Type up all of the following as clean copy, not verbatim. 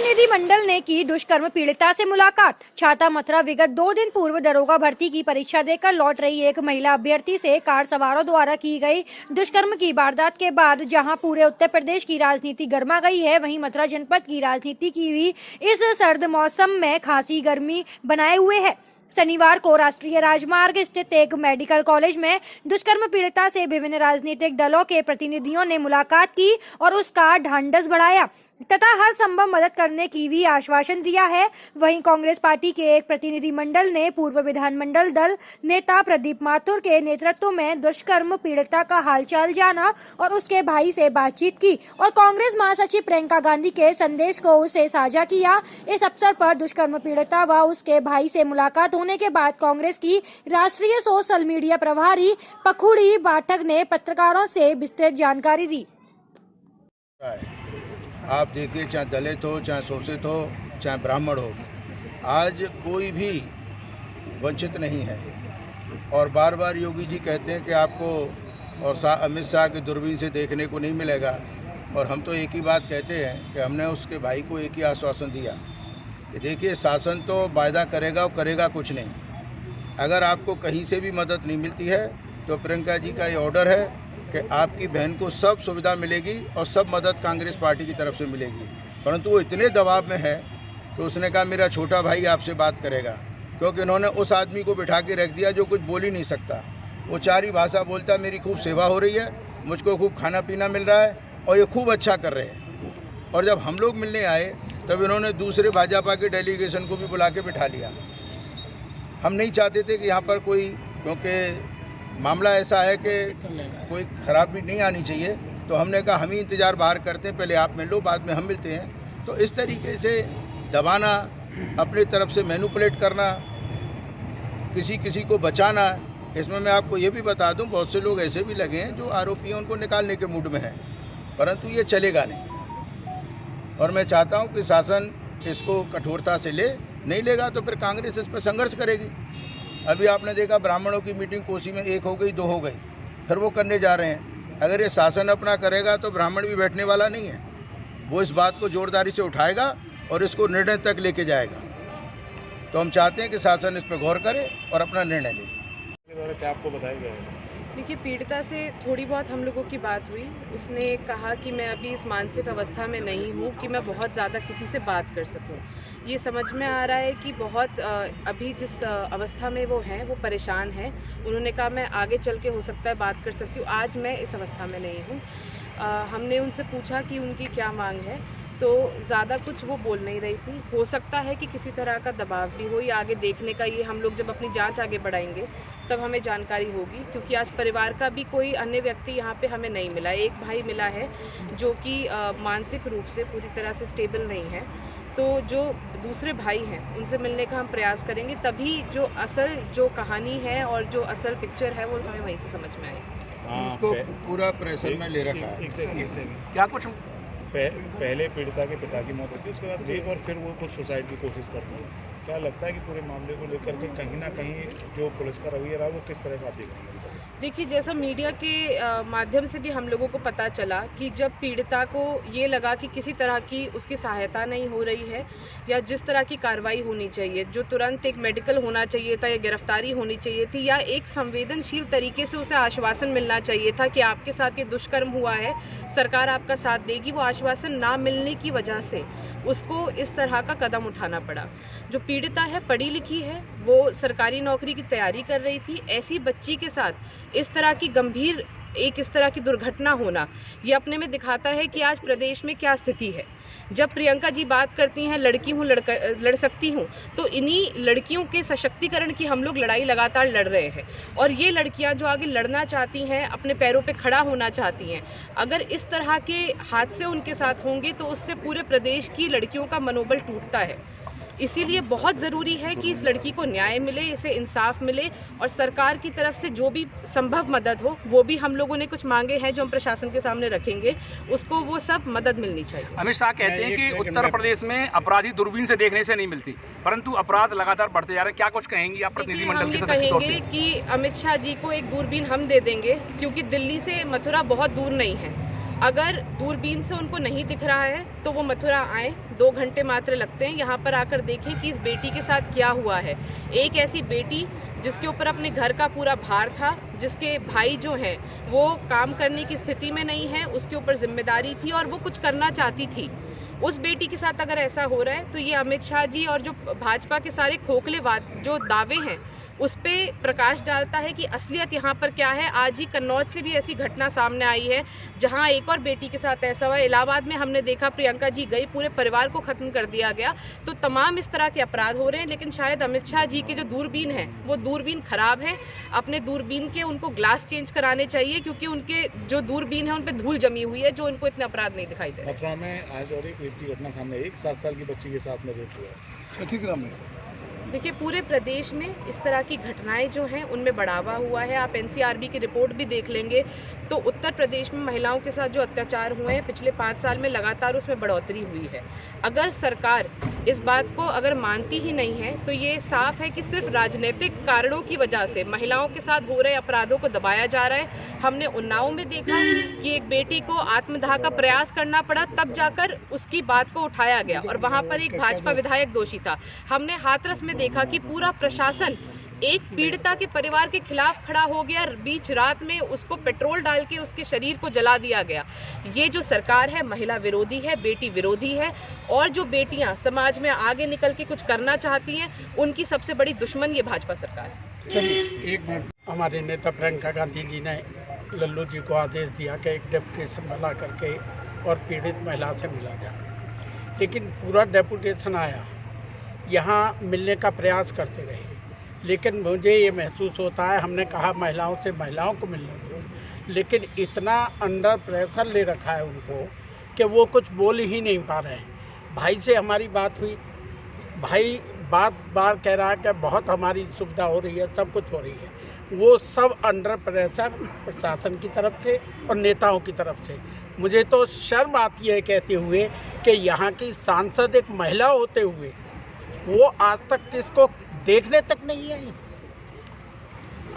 प्रतिनिधिमंडल ने की दुष्कर्म पीड़िता से मुलाकात। छाता मथुरा विगत 2 दिन पूर्व दरोगा भर्ती की परीक्षा देकर लौट रही एक महिला अभ्यर्थी से कार सवारों द्वारा की गई दुष्कर्म की वारदात के बाद जहां पूरे उत्तर प्रदेश की राजनीति गर्मा गई है, वहीं मथुरा जनपद की राजनीति की भी इस सर्द मौसम में खासी गर्मी बनाए हुए है। शनिवार को राष्ट्रीय राजमार्ग स्थित एक मेडिकल कॉलेज में दुष्कर्म पीड़िता से विभिन्न राजनीतिक दलों के प्रतिनिधियों ने मुलाकात की और उसका ढांढस बढ़ाया तथा हर संभव मदद करने की भी आश्वासन दिया है। वहीं कांग्रेस पार्टी के एक प्रतिनिधिमंडल ने पूर्व विधानमंडल दल नेता प्रदीप माथुर के नेतृत्व में दुष्कर्म पीड़िता का हालचाल जाना और उसके भाई से बातचीत की और कांग्रेस महासचिव प्रियंका गांधी के संदेश को उसे साझा किया। इस अवसर पर दुष्कर्म पीड़िता व उसके भाई से मुलाकात होने के बाद कांग्रेस की राष्ट्रीय सोशल मीडिया प्रभारी पखुड़ी पाठक ने पत्रकारों से विस्तृत जानकारी दी। आप देखिए, चाहे दलित हो, चाहे शोषित हो, चाहे ब्राह्मण हो, आज कोई भी वंचित नहीं है। और बार बार योगी जी कहते हैं कि आपको और अमित शाह की दूरबीन से देखने को नहीं मिलेगा। और हम तो एक ही बात कहते हैं कि हमने उसके भाई को एक ही आश्वासन दिया कि देखिए, शासन तो वायदा करेगा और करेगा कुछ नहीं। अगर आपको कहीं से भी मदद नहीं मिलती है तो प्रियंका जी का ये ऑर्डर है कि आपकी बहन को सब सुविधा मिलेगी और सब मदद कांग्रेस पार्टी की तरफ से मिलेगी। परंतु वो इतने दबाव में है कि उसने कहा मेरा छोटा भाई आपसे बात करेगा, क्योंकि इन्होंने उस आदमी को बिठा के रख दिया जो कुछ बोल ही नहीं सकता। वो 4 ही भाषा बोलता, मेरी खूब सेवा हो रही है, मुझको खूब खाना पीना मिल रहा है और ये खूब अच्छा कर रहे हैं। और जब हम लोग मिलने आए तब इन्होंने दूसरे भाजपा के डेलीगेशन को भी बुला के बिठा लिया। हम नहीं चाहते थे कि यहाँ पर कोई, क्योंकि मामला ऐसा है कि कोई खराबी नहीं आनी चाहिए, तो हमने कहा हम ही इंतज़ार बाहर करते हैं, पहले आप मिल लो, बाद में हम मिलते हैं। तो इस तरीके से दबाना, अपनी तरफ से मैनिपुलेट करना, किसी को बचाना, इसमें मैं आपको ये भी बता दूं, बहुत से लोग ऐसे भी लगे हैं जो आरोपी हैं उनको निकालने के मूड में हैं, परंतु ये चलेगा नहीं। और मैं चाहता हूं कि शासन इसको कठोरता से नहीं लेगा तो फिर कांग्रेस इस पर संघर्ष करेगी। अभी आपने देखा ब्राह्मणों की मीटिंग कोसी में 1 हो गई, 2 हो गई, फिर वो करने जा रहे हैं। अगर ये शासन अपना करेगा तो ब्राह्मण भी बैठने वाला नहीं है, वो इस बात को जोरदारी से उठाएगा और इसको निर्णय तक लेके जाएगा। तो हम चाहते हैं कि शासन इस पर गौर करे और अपना निर्णय ले। क्या आपको बताया गया है? देखिए, पीड़िता से थोड़ी बहुत हम लोगों की बात हुई। उसने कहा कि मैं अभी इस मानसिक अवस्था में नहीं हूँ कि मैं बहुत ज़्यादा किसी से बात कर सकूँ। ये समझ में आ रहा है कि बहुत अभी जिस अवस्था में वो हैं वो परेशान हैं। उन्होंने कहा मैं आगे चल के हो सकता है बात कर सकती हूँ, आज मैं इस अवस्था में नहीं हूँ। हमने उनसे पूछा कि उनकी क्या मांग है, तो ज़्यादा कुछ वो बोल नहीं रही थी। हो सकता है कि किसी तरह का दबाव भी हो, या आगे देखने का, ये हम लोग जब अपनी जांच आगे बढ़ाएंगे तब हमें जानकारी होगी। क्योंकि आज परिवार का भी कोई अन्य व्यक्ति यहाँ पे हमें नहीं मिला। एक भाई मिला है जो कि मानसिक रूप से पूरी तरह से स्टेबल नहीं है। तो जो दूसरे भाई हैं उनसे मिलने का हम प्रयास करेंगे, तभी जो असल जो कहानी है और जो असल पिक्चर है वो हमें वहीं से समझ में आएगी। उसको पूरा प्रेशर में ले रखा है। क्या कुछ पहले पीड़िता के पिता की मौत होती है, उसके बाद रेप और फिर वो कुछ सुसाइड की कोशिश करती है। क्या लगता है कि पूरे मामले को लेकर के कहीं ना कहीं जो पुलिस का रवैया रहा वो किस तरह का आप देख रहे हैं? देखिए, जैसा मीडिया के माध्यम से भी हम लोगों को पता चला कि जब पीड़िता को ये लगा कि किसी तरह की उसकी सहायता नहीं हो रही है या जिस तरह की कार्रवाई होनी चाहिए, जो तुरंत एक मेडिकल होना चाहिए था या गिरफ्तारी होनी चाहिए थी या एक संवेदनशील तरीके से उसे आश्वासन मिलना चाहिए था कि आपके साथ ये दुष्कर्म हुआ है, सरकार आपका साथ देगी, वो आश्वासन ना मिलने की वजह से उसको इस तरह का कदम उठाना पड़ा। जो पीड़िता है पढ़ी लिखी है, वो सरकारी नौकरी की तैयारी कर रही थी। ऐसी बच्ची के साथ इस तरह की गंभीर इस तरह की दुर्घटना होना, ये अपने में दिखाता है कि आज प्रदेश में क्या स्थिति है। जब प्रियंका जी बात करती हैं लड़की हूँ लड़ सकती हूँ, तो इन्हीं लड़कियों के सशक्तिकरण की हम लोग लड़ाई लगातार लड़ रहे हैं। और ये लड़कियाँ जो आगे लड़ना चाहती हैं, अपने पैरों पे खड़ा होना चाहती हैं, अगर इस तरह के हादसे उनके साथ होंगे तो उससे पूरे प्रदेश की लड़कियों का मनोबल टूटता है। इसीलिए बहुत ज़रूरी है कि इस लड़की को न्याय मिले, इसे इंसाफ मिले और सरकार की तरफ से जो भी संभव मदद हो, वो भी हम लोगों ने कुछ मांगे हैं जो हम प्रशासन के सामने रखेंगे, उसको वो सब मदद मिलनी चाहिए। अमित शाह कहते हैं कि उत्तर प्रदेश में अपराधी दूरबीन से देखने से नहीं मिलती, परंतु अपराध लगातार बढ़ते जा रहे हैं। क्या कुछ कहेंगी आप प्रतिनिधिमंडल के सदस्य के तौर पे? कहेंगे कि अमित शाह जी को एक दूरबीन हम दे देंगे, क्योंकि दिल्ली से मथुरा बहुत दूर नहीं है। अगर दूरबीन से उनको नहीं दिख रहा है तो वो मथुरा आए, 2 घंटे मात्र लगते हैं, यहाँ पर आकर देखें कि इस बेटी के साथ क्या हुआ है। एक ऐसी बेटी जिसके ऊपर अपने घर का पूरा भार था, जिसके भाई जो हैं वो काम करने की स्थिति में नहीं है, उसके ऊपर जिम्मेदारी थी और वो कुछ करना चाहती थी। उस बेटी के साथ अगर ऐसा हो रहा है तो ये अमित शाह जी और जो भाजपा के सारे खोखले जो दावे हैं उस पे प्रकाश डालता है कि असलियत यहाँ पर क्या है। आज ही कन्नौज से भी ऐसी घटना सामने आई है जहाँ एक और बेटी के साथ ऐसा हुआ। इलाहाबाद में हमने देखा, प्रियंका जी गई, पूरे परिवार को ख़त्म कर दिया गया। तो तमाम इस तरह के अपराध हो रहे हैं, लेकिन शायद अमित शाह जी की जो दूरबीन है वो दूरबीन ख़राब है। अपने दूरबीन के उनको ग्लास चेंज कराने चाहिए, क्योंकि उनके जो दूरबीन है उन पर धूल जमी हुई है, जो उनको इतने अपराध नहीं दिखाई दे रहे। मथुरा में आज और एक रेप की घटना सामने, एक 7 साल की बच्ची के साथ में रेप हुआ है छत्तीसगढ़ में। देखिए, पूरे प्रदेश में इस तरह की घटनाएं जो हैं उनमें बढ़ावा हुआ है। आप एनसीआरबी की रिपोर्ट भी देख लेंगे तो उत्तर प्रदेश में महिलाओं के साथ जो अत्याचार हुए हैं पिछले 5 साल में लगातार उसमें बढ़ोतरी हुई है। अगर सरकार इस बात को अगर मानती ही नहीं है तो ये साफ है कि सिर्फ राजनीतिक कारणों की वजह से महिलाओं के साथ हो रहे अपराधों को दबाया जा रहा है। हमने उन्नाव में देखा कि एक बेटी को आत्मदाह का प्रयास करना पड़ा, तब जाकर उसकी बात को उठाया गया और वहाँ पर एक भाजपा विधायक दोषी था। हमने हाथरस में देखा कि पूरा प्रशासन एक पीड़िता के परिवार के खिलाफ खड़ा हो गया, बीच रात में उसको पेट्रोल डाल के उसके शरीर को जला दिया गया। ये जो सरकार है महिला विरोधी है, बेटी विरोधी है, और जो बेटियां समाज में आगे निकल के कुछ करना चाहती हैं उनकी सबसे बड़ी दुश्मन ये भाजपा सरकार है। चलिए एक मिनट, हमारे नेता प्रियंका गांधी जी ने लल्लू जी को आदेश दिया कि एक डेपुटेशन बना करके और पीड़ित महिला से मिला जाए, लेकिन पूरा डेपुटेशन आया, यहाँ मिलने का प्रयास करते रहे, लेकिन मुझे ये महसूस होता है, हमने कहा महिलाओं से महिलाओं को मिलने दो, लेकिन इतना अंडर प्रेशर ले रखा है उनको कि वो कुछ बोल ही नहीं पा रहे हैं। भाई से हमारी बात हुई, भाई बार कह रहा है कि बहुत हमारी सुविधा हो रही है, सब कुछ हो रही है। वो सब अंडर प्रेशर प्रशासन की तरफ से और नेताओं की तरफ से। मुझे तो शर्म आती है कहते हुए कि यहाँ की सांसद एक महिला होते हुए वो आज तक किसको देखने तक नहीं आई।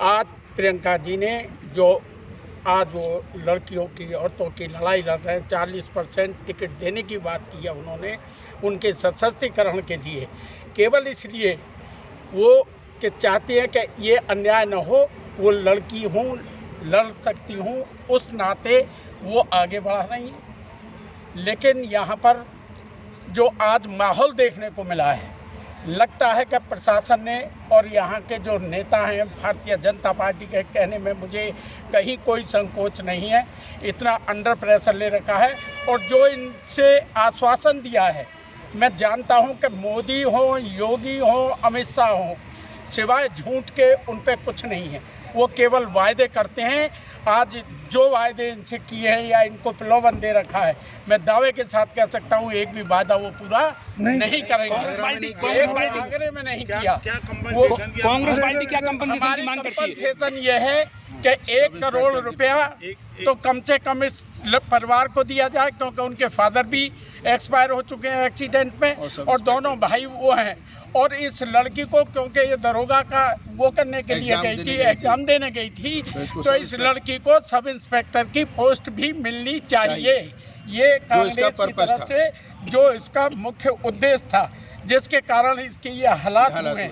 आज प्रियंका जी ने जो आज वो लड़कियों की, औरतों की लड़ाई लड़ रहे हैं, 40% टिकट देने की बात की है उन्होंने उनके सशक्तिकरण के लिए, केवल इसलिए वो कि चाहती हैं कि ये अन्याय न हो। वो लड़की हूँ, लड़ सकती हूँ, उस नाते वो आगे बढ़ रही हैं। लेकिन यहाँ पर जो आज माहौल देखने को मिला है, लगता है कि प्रशासन ने और यहाँ के जो नेता हैं भारतीय जनता पार्टी के कहने में मुझे कहीं कोई संकोच नहीं है, इतना अंडर प्रेशर ले रखा है। और जो इनसे आश्वासन दिया है, मैं जानता हूँ कि मोदी हो, योगी हो, अमित शाह हो, सिवाय झूठ के उन पर कुछ नहीं है। वो केवल वायदे करते हैं। आज जो वायदे इनसे किए हैं या इनको प्रलोभन दे रखा है, मैं दावे के साथ कह सकता हूँ एक भी वादा वो पूरा नहीं करेंगे। आगरे में नहीं किया। कांग्रेस पार्टी क्या कंपनसेशन की मांग करती है? कंपनसेशन ये है कि 1 करोड़ रुपया तो कम से कम इस परिवार को दिया जाए, क्योंकि उनके फादर भी एक्सपायर हो चुके हैं एक्सीडेंट में और दोनों भाई वो हैं। और इस लड़की को, क्योंकि ये दरोगा का वो करने के लिए गई थी, एग्जाम देने गई थी, तो इस लड़की को सब इंस्पेक्टर की पोस्ट भी मिलनी चाहिए। ये कांग्रेस की तरफ से जो इसका मुख्य उद्देश्य था, जिसके कारण इसके ये हालात हुए।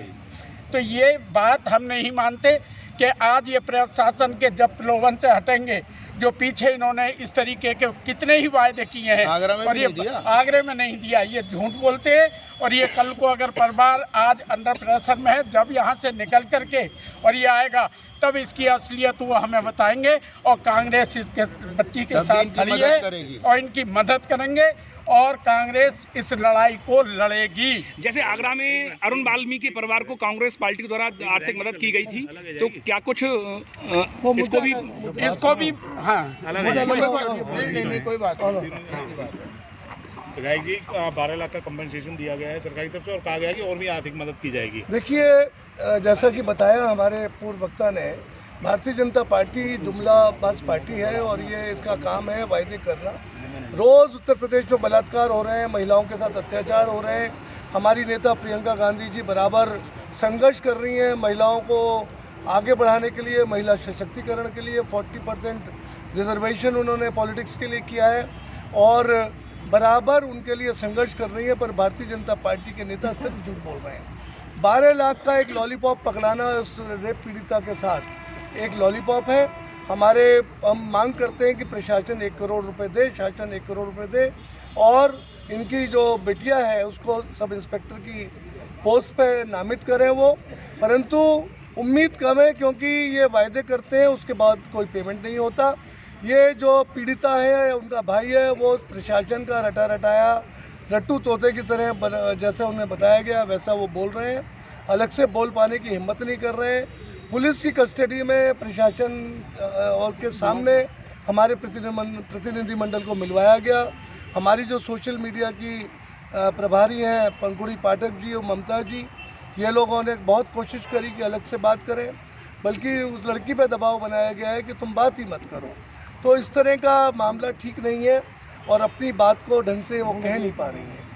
तो ये बात हम नहीं मानते कि आज ये प्रशासन के जब प्रलोभन से हटेंगे, जो पीछे इन्होंने इस तरीके के कितने ही वायदे किए हैं और ये आगरे में नहीं दिया, ये झूठ बोलते हैं। और ये कल को अगर परिवार आज अंडर प्रेशर में है, जब यहाँ से निकल करके और ये आएगा तब इसकी असलियत वो हमें बताएंगे। और कांग्रेस इसके बच्ची के साथ खड़ी है और इनकी मदद करेंगे और कांग्रेस इस लड़ाई को लड़ेगी। जैसे आगरा में अरुण वाल्मीकि परिवार को कांग्रेस पार्टी द्वारा आर्थिक मदद की गई थी, तो क्या कुछ इसको भी हाँ नहीं कोई बात विधायक जी 12 लाख का कंपनसेशन दिया गया है सरकारी तरफ से और कहा गया है कि और भी आर्थिक मदद की जाएगी। देखिए, जैसा कि बताया हमारे पूर्व वक्ता ने, भारतीय जनता पार्टी जुमलाबाज पार्टी है और ये इसका काम है वायदे करना। रोज़ उत्तर प्रदेश में बलात्कार हो रहे हैं, महिलाओं के साथ अत्याचार हो रहे हैं। हमारी नेता प्रियंका गांधी जी बराबर संघर्ष कर रही हैं महिलाओं को आगे बढ़ाने के लिए, महिला सशक्तिकरण के लिए 40% रिजर्वेशन उन्होंने पॉलिटिक्स के लिए किया है और बराबर उनके लिए संघर्ष कर रही है। पर भारतीय जनता पार्टी के नेता सिर्फ झूठ बोल रहे हैं। 12 लाख का एक लॉलीपॉप पकड़ाना उस रेप पीड़िता के साथ एक लॉलीपॉप है। हम मांग करते हैं कि प्रशासन 1 करोड़ रुपए दे, शासन 1 करोड़ रुपए दे और इनकी जो बिटिया है उसको सब इंस्पेक्टर की पोस्ट पे नामित करें वो। परंतु उम्मीद कम है क्योंकि ये वायदे करते हैं उसके बाद कोई पेमेंट नहीं होता। ये जो पीड़िता है उनका भाई है वो प्रशासन का रटा रटाया रट्टू तोते की तरह जैसा उन्हें बताया गया वैसा वो बोल रहे हैं, अलग से बोल पाने की हिम्मत नहीं कर रहे हैं। पुलिस की कस्टडी में प्रशासन और के सामने हमारे प्रतिनिधिमंडल को मिलवाया गया। हमारी जो सोशल मीडिया की प्रभारी हैं पंकुड़ी पाठक जी और ममता जी, ये लोगों ने बहुत कोशिश करी कि अलग से बात करें, बल्कि उस लड़की पे दबाव बनाया गया है कि तुम बात ही मत करो। तो इस तरह का मामला ठीक नहीं है और अपनी बात को ढंग से वो कह नहीं पा रही है।